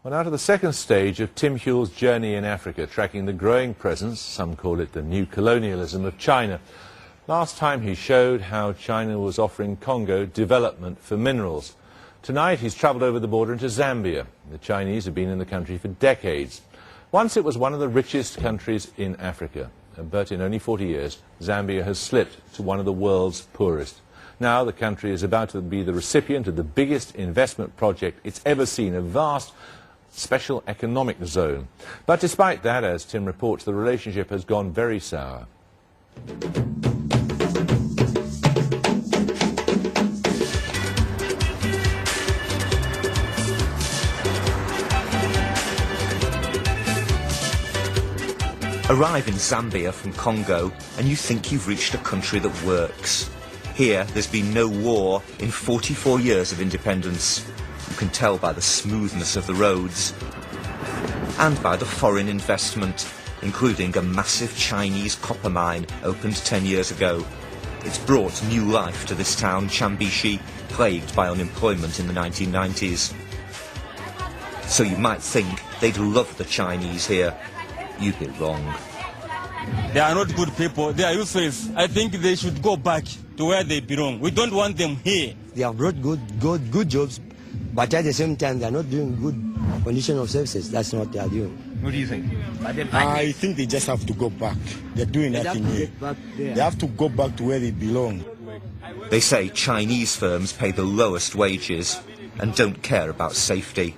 Well, now to the second stage of Tim Huell's journey in Africa, tracking the growing presence, some call it the new colonialism, of China. Last time he showed how China was offering Congo development for minerals. Tonight he's travelled over the border into Zambia. The Chinese have been in the country for decades. Once it was one of the richest countries in Africa, but in only 40 years, Zambia has slipped to one of the world's poorest. Now the country is about to be the recipient of the biggest investment project it's ever seen, a vast special economic zone. But despite that, as Tim reports, the relationship has gone very sour. Arrive in Zambia from Congo and you think you've reached a country that works. Here, there's been no war in 44 years of independence. You can tell by the smoothness of the roads and by the foreign investment, including a massive Chinese copper mine opened 10 years ago. It's brought new life to this town, Chambishi, plagued by unemployment in the 1990s. So you might think they'd love the Chinese here. You'd be wrong. They are not good people. They are useless. I think they should go back to where they belong. We don't want them here. They have brought good jobs, but at the same time, they are not doing good condition of services. That's not what they are doing. What do you think? I think they just have to go back. They're doing nothing here. They have to go back to where they belong. They say Chinese firms pay the lowest wages and don't care about safety.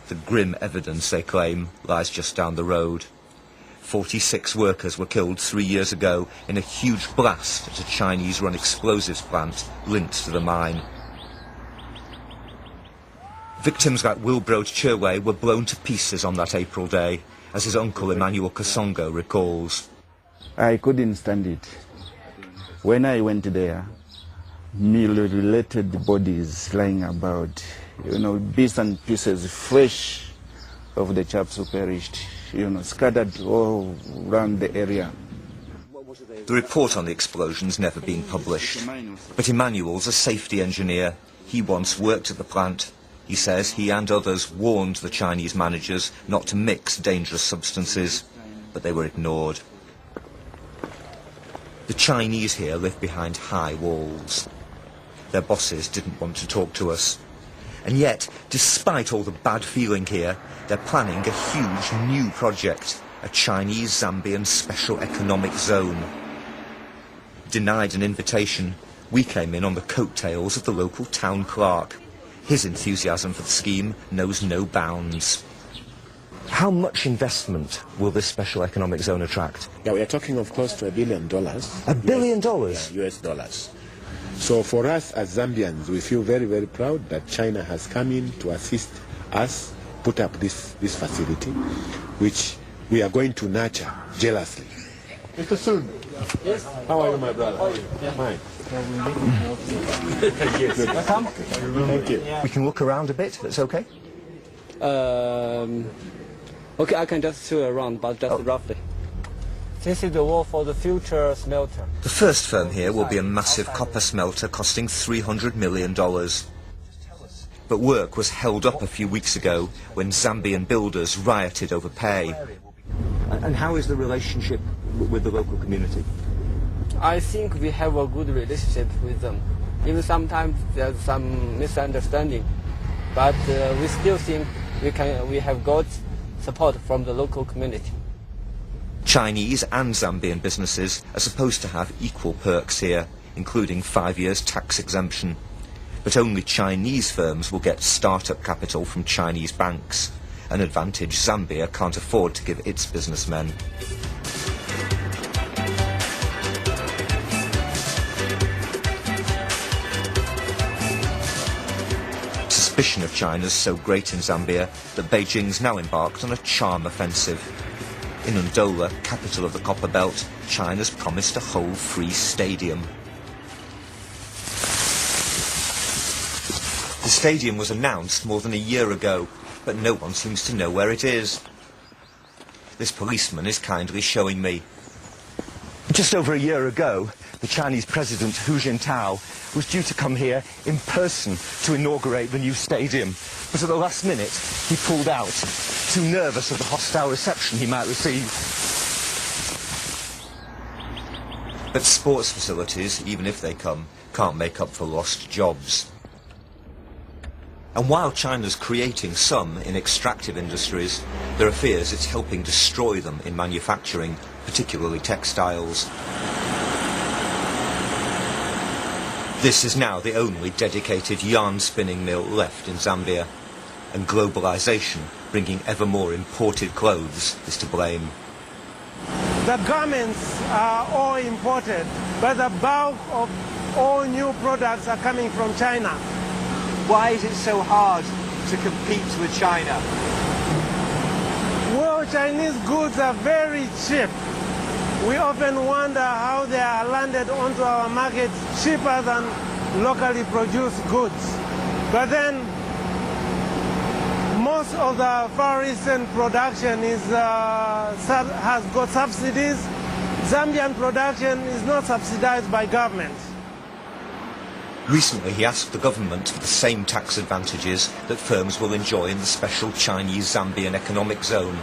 The grim evidence, they claim, lies just down the road. 46 workers were killed 3 years ago in a huge blast at a Chinese-run explosives plant linked to the mine. Victims like Wilbrod Chirwe were blown to pieces on that April day, as his uncle Emmanuel Kasongo recalls. I couldn't stand it. When I went there, mutilated bodies lying about, bits and pieces, fresh, of the chaps who perished, scattered all around the area. The report on the explosion's never been published, but Emmanuel's a safety engineer. He once worked at the plant. He says he and others warned the Chinese managers not to mix dangerous substances, but they were ignored. The Chinese here live behind high walls. Their bosses didn't want to talk to us. And yet, despite all the bad feeling here, they're planning a huge new project, a Chinese-Zambian special economic zone. Denied an invitation, we came in on the coattails of the local town clerk. His enthusiasm for the scheme knows no bounds. How much investment will this special economic zone attract? Yeah, we are talking of close to $1 billion. $1 billion? Yeah, US dollars. So for us as Zambians, we feel very, very proud that China has come in to assist us put up this facility, which we are going to nurture jealously. Mr. Sun, yes. How are you, my brother? How are you? Yeah. Fine. Thank you. Thank you. We can look around a bit, that's okay? Okay, I can just show around, but just roughly. This is the wall for the future smelter. The first firm here will be a massive copper smelter costing $300 million. But work was held up a few weeks ago when Zambian builders rioted over pay. And how is the relationship with the local community? I think we have a good relationship with them. Even sometimes there's some misunderstanding, but we still think we have got support from the local community. Chinese and Zambian businesses are supposed to have equal perks here, including 5 years tax exemption. But only Chinese firms will get start-up capital from Chinese banks, an advantage Zambia can't afford to give its businessmen. Suspicion of China's so great in Zambia that Beijing's now embarked on a charm offensive. In Ndola, capital of the Copper Belt, China's promised a whole free stadium. The stadium was announced more than a year ago, but no one seems to know where it is. This policeman is kindly showing me. Just over a year ago, the Chinese President Hu Jintao was due to come here in person to inaugurate the new stadium. But at the last minute, he pulled out, too nervous of the hostile reception he might receive. But sports facilities, even if they come, can't make up for lost jobs. And while China's creating some in extractive industries, there are fears it's helping destroy them in manufacturing, particularly textiles. This is now the only dedicated yarn spinning mill left in Zambia, and globalization, bringing ever more imported clothes, is to blame. The garments are all imported, but the bulk of all new products are coming from China. Why is it so hard to compete with China? Well, Chinese goods are very cheap. We often wonder how they are landed onto our market cheaper than locally produced goods. But then, most of the Far Eastern production has got subsidies. Zambian production is not subsidized by government. Recently, he asked the government for the same tax advantages that firms will enjoy in the special Chinese-Zambian economic zone,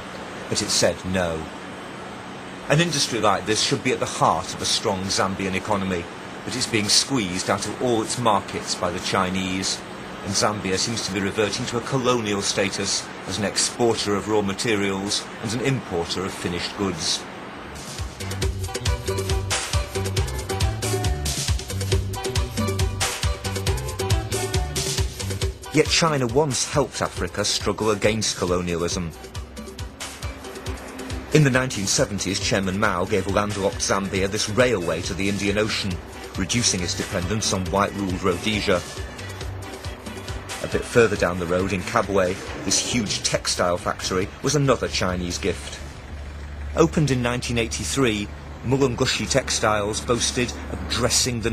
but it said no. An industry like this should be at the heart of a strong Zambian economy, but it's being squeezed out of all its markets by the Chinese, and Zambia seems to be reverting to a colonial status as an exporter of raw materials and an importer of finished goods. Yet China once helped Africa struggle against colonialism. In the 1970s, Chairman Mao gave landlocked Zambia this railway to the Indian Ocean, reducing its dependence on white-ruled Rhodesia. A bit further down the road in Kabwe, this huge textile factory was another Chinese gift. Opened in 1983, Mulungushi Textiles boasted of dressing the